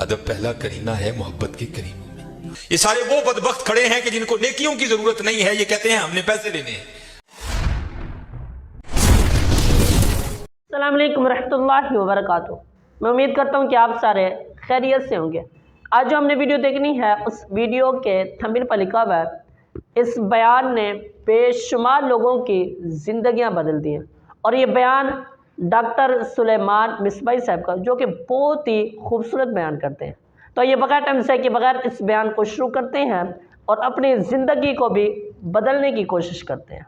अदब पहला करीना है मोहब्बत के करीनों में। ये सारे वो बदबख्त खड़े हैं कि जिनको नेकियों की जरूरत नहीं है, ये कहते हैं हमने पैसे लेने हैं। अस्सलाम वालेकुम रहमतुल्लाहि व बरकातुहू। मैं उम्मीद करता हूँ कि आप सारे खैरियत से होंगे। आज जो हमने वीडियो देखनी है, उस वीडियो के थंबनेल पर लिखा हुआ है इस बयान ने बेशुमार लोगों की ज़िंदगियां बदल दी हैं। और ये बयान डॉक्टर सुलेमान मिसबाही साहब का, जो कि बहुत ही खूबसूरत बयान करते हैं। तो ये बगैर टाइम से कि बगैर इस बयान को शुरू करते हैं और अपनी ज़िंदगी को भी बदलने की कोशिश करते हैं।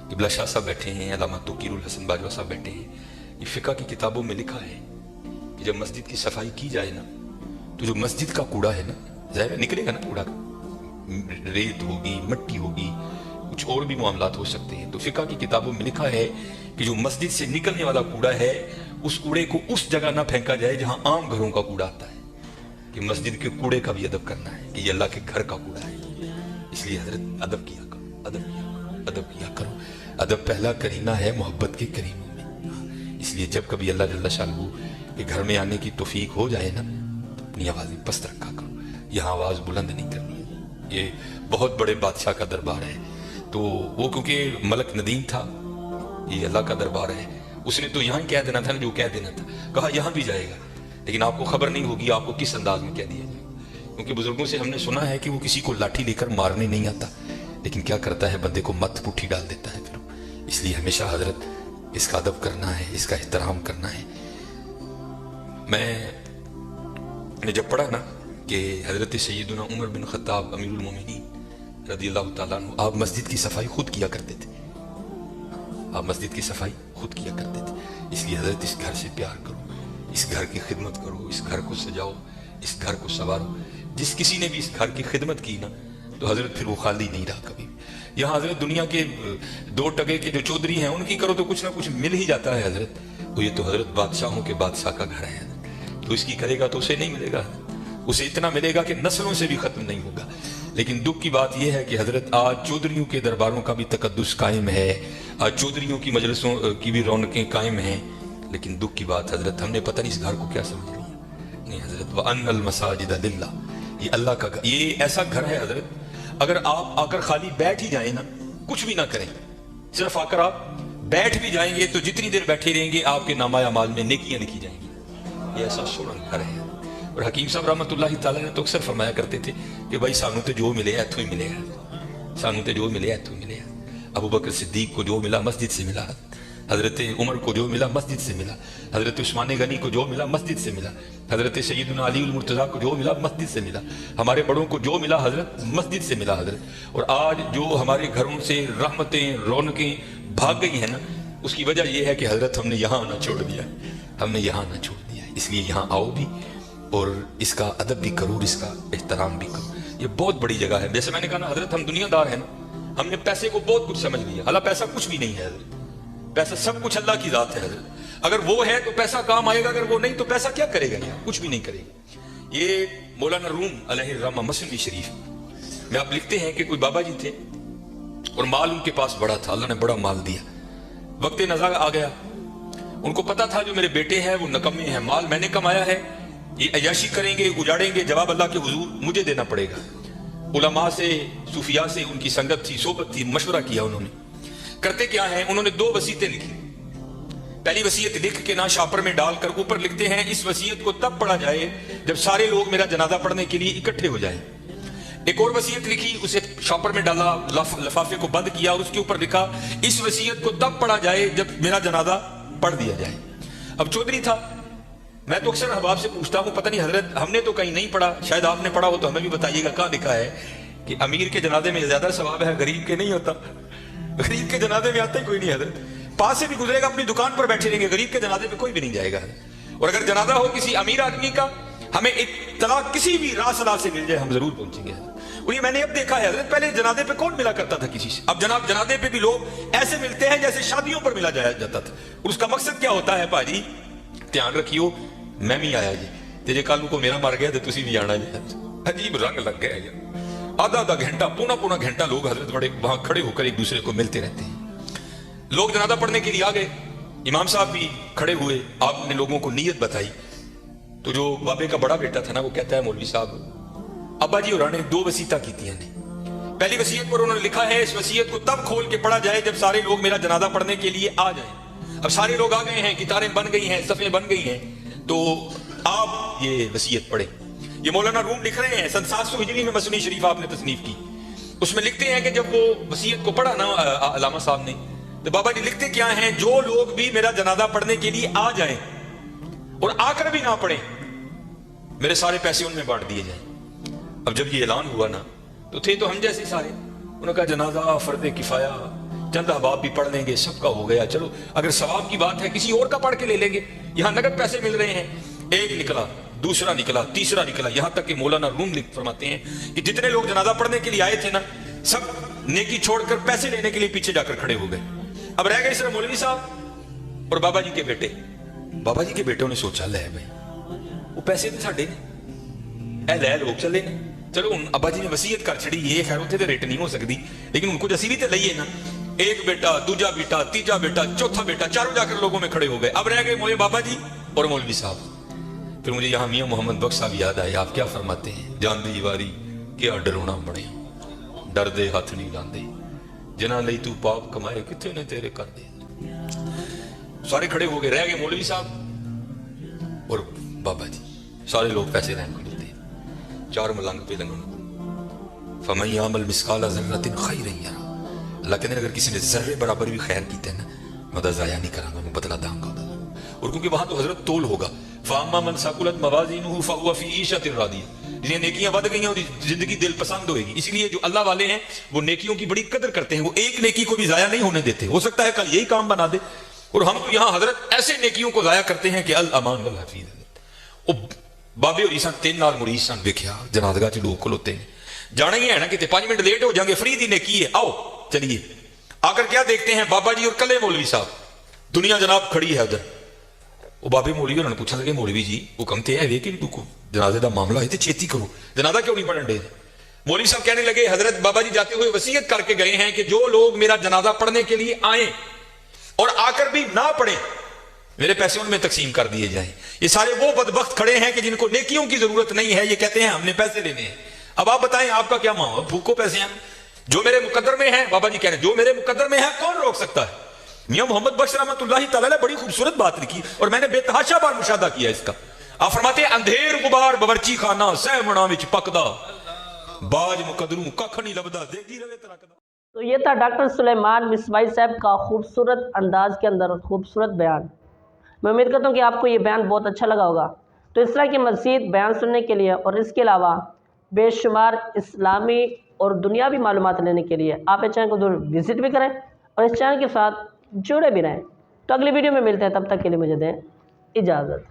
किबला शाह साहब बैठे हैं, अल्लामा तौकीरुल हसन बाजवा साहब बैठे हैं। ये फ़िक़्ह की किताबों में लिखा है कि जब मस्जिद की सफाई की जाए ना, तो जो मस्जिद का कूड़ा है ना, ज़ाहिर निकलेगा ना, कूड़ा रेत होगी, मट्टी होगी, कुछ और भी मामलात हो सकते हैं। तो फ़िक़्ह की किताबों में लिखा है कि जो मस्जिद से निकलने वाला कूड़ा है, उस कूड़े को उस जगह ना फेंका जाए जहां आम घरों का कूड़ा आता है। कि मस्जिद के कूड़े का भी अदब करना है कि ये अल्लाह के घर का कूड़ा है। इसलिए हजरत अदब किया करो, अदब किया करो। अदब पहला करीना है मोहब्बत के करीनों में। इसलिए जब कभी अल्लाह जल्ला शानहू के घर में आने की तौफीक हो जाए ना, तो अपनी आवाज़ पस्त रखा करो। यहाँ आवाज़ बुलंद नहीं करनी है। ये बहुत बड़े बादशाह का दरबार है, तो वो क्योंकि मलक नदीम था, ये अल्लाह का दरबार है, उसने तो यहाँ कह देना था ना जो कह देना था, कहा यहाँ भी जाएगा, लेकिन आपको खबर नहीं होगी आपको किस अंदाज में कह दिया जाए। क्योंकि बुजुर्गों से हमने सुना है कि वो किसी को लाठी लेकर मारने नहीं आता, लेकिन क्या करता है, बंदे को मत पुट्ठी डाल देता है। फिर इसलिए हमेशा हजरत इसका अदब करना है, इसका एहतराम करना है। मैंने जब पढ़ा ना कि हजरत सैयदना उमर बिन खत्ताब अमीरुल मोमिनीन रज़ियल्लाहु ताला अन्हु, आप मस्जिद की सफाई खुद किया करते थे। आप मस्जिद की सफाई खुद किया करते थे। इसलिए हजरत इस घर से प्यार करो, इस घर की खिदमत करो, इस घर को सजाओ, इस घर को संवारो। जिस किसी ने भी इस घर की खिदमत की ना, तो हजरत फिर वो खाली नहीं रहा कभी। यहाँ हजरत दुनिया के 2 टके के जो चौधरी हैं, उनकी करो तो कुछ ना कुछ मिल ही जाता है हजरत। तो ये तो हजरत बादशाहों के बादशाह का घर है, तो इसकी करेगा तो उसे नहीं मिलेगा, उसे इतना मिलेगा कि नस्लों से भी खत्म नहीं होगा। लेकिन दुख की बात यह है कि हजरत आज चौधरियों के दरबारों का भी तकद्दुस कायम है, आज चौधरियों की मजलिसों की भी रौनकें कायम हैं। लेकिन दुख की बात हजरत, हमने पता नहीं इस घर को क्या समझ लिया। नहीं हजरत, व अन्नल मसाजिद लिल्लाह, ये अल्लाह का घर, ये ऐसा घर है हजरत, अगर आप आकर खाली बैठ ही जाए ना, कुछ भी ना करें, सिर्फ आकर आप बैठ भी जाएंगे, तो जितनी देर बैठे रहेंगे आपके नामाया माल में नेकियां लिखी जाएंगी। ये ऐसा सोहना घर है। और हकीम साहब रहमतुल्लाहि ताला ने तो अक्सर फरमाया करते थे कि भाई सानू तो जो मिले इत्थों ही मिले, सानू तो जो मिले इत्थों मिले। अबू बकर सिद्दीक को जो मिला मस्जिद से मिला, हजरत उमर को जो मिला मस्जिद से मिला, हजरत उस्मान गनी को जो मिला मस्जिद से मिला, हजरत सैयदना अली उल मुर्तज़ा को जो मिला मस्जिद से मिला, हमारे बड़ों को जो मिला हजरत मस्जिद से मिला हजरत। और आज जो हमारे घरों से रहमतें रौनकें भाग गई हैं ना, उसकी वजह यह है कि हजरत हमने यहाँ आना छोड़ दिया, हमने यहाँ आना छोड़ दिया। इसलिए यहाँ आओ भी और इसका अदब भी करो, इसका एहतराम भी करो। ये बहुत बड़ी जगह है। जैसे मैंने कहा ना हजरत, हम दुनियादार हैं ना, हमने पैसे को बहुत कुछ समझ लिया। हालांकि पैसा कुछ भी नहीं है हजरत, पैसा सब कुछ अल्लाह की जात है हजरत। अगर वो है तो पैसा काम आएगा, अगर वो नहीं तो पैसा क्या करेगा, यार कुछ भी नहीं करेगा। ये मौलाना रूम अलैहिर्रहमा मसनवी शरीफ में आप लिखते हैं कि कोई बाबा जी थे और माल उनके पास बड़ा था, अल्लाह ने बड़ा माल दिया। वक्त नज़ा आ गया, उनको पता था जो मेरे बेटे हैं वो नकम्मे हैं, माल मैंने कमाया है, ये अयाशी करेंगे, उजाड़ेंगे, जवाब अल्लाह के हुजूर मुझे देना पड़ेगा। उलमा से, सूफिया से उनकी संगत थी, सोबत थी, मशवरा किया उन्होंने। करते क्या है, उन्होंने 2 वसीयतें लिखी। पहली वसीयत लिख के ना शापर में डालकर ऊपर लिखते हैं, इस वसीयत को तब पढ़ा जाए जब सारे लोग मेरा जनाजा पढ़ने के लिए इकट्ठे हो जाएं। एक और वसीयत लिखी, उसे शॉपर में डाला, लफाफे को बंद किया और उसके ऊपर लिखा, इस वसीयत को तब पढ़ा जाए जब मेरा जनाजा पढ़ दिया जाए। अब चौधरी था, मैं तो अक्सर अहबाब से पूछता हूँ, पता नहीं हजरत हमने तो कहीं नहीं पढ़ा, शायद आपने पढ़ा हो तो हमें भी बताइएगा, कहाँ लिखा है कि अमीर के जनाजे में ज्यादा सवाब है, गरीब के नहीं होता। गरीब के जनाजे में आता ही कोई नहीं हजरत, पास से भी गुजरेगा, अपनी दुकान पर बैठे रहेंगे, गरीब के जनाजे में कोई भी नहीं जाएगा। और अगर जनाजा हो किसी अमीर आदमी का, हमें इत्तला किसी भी रासला से मिल जाए, हम जरूर पहुंचेंगे। और ये मैंने अब देखा है हजरत, पहले जनाजे पे कौन मिला करता था किसी से, अब जनाब जनाजे पे भी लोग ऐसे मिलते हैं जैसे शादियों पर मिला जाता था। और उसका मकसद क्या होता है, भाजी ध्यान रखियो, मैं भी आया जी, तेरे कल को मेरा मर गया तो तुसी भी आना जी। अजीब रंग लग गया यार, आधा आधा घंटा, पौना घंटा लोग हजरत बड़े वहां खड़े होकर एक दूसरे को मिलते रहते हैं। लोग जनाजा पढ़ने के लिए आ गए, इमाम साहब भी खड़े हुए, आपने लोगों को नीयत बताई। तो जो बाबे का बड़ा बेटा था ना, वो कहता है मौलवी साहब अब्बा जी और ने 2 वसीयतां की थी ने। पहली वसीयत पर उन्होंने लिखा है इस वसीयत को तब खोल के पढ़ा जाए जब सारे लोग मेरा जनाजा पढ़ने के लिए आ जाएं। अब सारे लोग आ गए हैं, कितारें बन गई हैं, सफ़े बन गई हैं, तो आप ये वसीयत पढ़े। ये मौलाना रूम लिख रहे हैं, सन 700 हिजरी में मसनी शरीफ आपने तसनीफ की। उसमें लिखते हैं कि जब वो वसीयत को पढ़ा ना अल्लामा साहब ने, तो बाबा जी लिखते क्या हैं, जो लोग भी मेरा जनाजा पढ़ने के लिए आ जाएं और आकर भी ना पढ़े, मेरे सारे पैसे उनमें बांट दिए जाएं। अब जब ये ऐलान हुआ ना, तो थे तो हम जैसे सारे, उन्होंने कहा जनाजा फर्द किफाया, चंद अहबाब भी पढ़ लेंगे, सबका हो गया, चलो अगर सवाब की बात है किसी और का पढ़ के ले लेंगे, यहाँ नगद पैसे मिल रहे हैं। एक निकला, दूसरा निकला, तीसरा निकला, यहां तक कि मौलाना रूम लिख फरमाते हैं कि जितने लोग जनाजा पढ़ने के लिए आए थे ना, सब नेकी छोड़कर पैसे लेने के लिए पीछे जाकर खड़े हो गए। अब रह गए सिर्फ मौलवी साहब और बाबा जी के बेटे। बाबा जी के बेटों ने सोचा ले भाई वो पैसे तो साडे ने, ए लै लोग चले ने, चलो हुण अब्बा जी ने वसीयत कर छड़ी, ये खैर उत्थे ते रेट नहीं हो सकती, लेकिन उनको असीं भी तो लईए ना। एक बेटा, दूजा बेटा, तीजा बेटा, चौथा बेटा, चारों जाकर लोगों में खड़े हो गए। अब रह गए मोए बाबा जी और मौलवी साहब। फिर मुझे यहाँ मियाँ मोहम्मद बख्श साहब याद आए, आप क्या फरमाते हैं, जान दी वारी क्या डरोना बने, डर दे हाथ नहीं लांदे, जिन्हां लई तू पाप कमाए किथे ने तेरे कर दे। सारे खड़े हो गए, रह गए मौलवी साहब और बाबा जी। सारे लोग पैसे लैन को मिलते, चार मलंग पे लंघन, फमन यामल मिसकाला ज़र्रतिन खैरन यरा। अल्लाह कहते हैं अगर किसी ने जर्रे बराबर भी खैर की ना, मैं ज़ाया नहीं करांगा, मैं बदला दूंगा। और क्योंकि वहां तो हजरत तोल होगा, फामा मन सकुलत मवाज़ीनुहु फहुव फी ईशतिन रादिया, जिन्हें नेकियां बढ़ गई हैं और जिंदगी दिल पसंद होगी। इसलिए जो अल्लाह वाले हैं वो नेकियों की बड़ी कदर करते हैं, वो एक नेकी को भी जाया नहीं होने देते। हो सकता है कल यही काम बना दे, और हम तो यहाँ हजरत ऐसे नेकियों को जाया करते हैं कि अल अमान वल हफीज। बाबे होरी सन 3 नाल मुरीद सन, वेख्या जनाजगा च लोग खलोते हैं, जाना ही है ना कि 5 मिनट लेट हो जाएंगे, फ्री दी नेकी है, आओ चलिए। आकर क्या देखते हैं, बाबा जी और कले मौलवी साहब, दुनिया जनाब खड़ी है उधर। वो बाबे मौलवी उन्होंने पूछा लगे, मौलवी जी हुक्म तो है कि जनाजे का मामला है तो छेती करो, जनाजा क्यों नहीं पढ़न दे। मौलवी साहब कहने लगे, हजरत बाबा जी जाते हुए वसीयत करके गए हैं कि जो लोग मेरा जनाजा पढ़ने के लिए आए और आकर भी ना पढ़े, मेरे पैसे उनमें तकसीम कर दिए जाएं। ये सारे वो बदबख्त खड़े हैं कि जिनको नेकियों की जरूरत नहीं है, ये कहते हैं हमने पैसे लेने हैं। अब आप बताएं आपका क्या मामला, भूखो पैसे हैं, जो मेरे मुकद्दर में है। बाबा जी कह रहे हैं जो मेरे मुकद्दर में है कौन रोक सकता है। मियां मोहम्मद बख्श रहमतुल्लाहि तआला बड़ी खूबसूरत बात लिखी और मैंने बेतहाशा बार मुशाहदा किया इसका। आप फरमाते हैं अंधेर गुबार बवर्ची खाना सह मना विच पकदा, बाज मुकदरू कख नहीं लबदा, देगी रवे तरकदा। तो ये था डॉक्टर सुलेमान मिसबाई साहब का खूबसूरत अंदाज के अंदर खूबसूरत बयान। मैं उम्मीद करता हूँ कि आपको ये बयान बहुत अच्छा लगा होगा। तो इस तरह के मज़ीद बयान सुनने के लिए और इसके अलावा बेशुमार इस्लामी और दुनियावी मालूमात लेने के लिए आप इस चैनल को जरूर विज़िट भी करें और इस चैनल के साथ जुड़े भी रहें। तो अगली वीडियो में मिलते हैं, तब तक के लिए मुझे दें इजाज़त।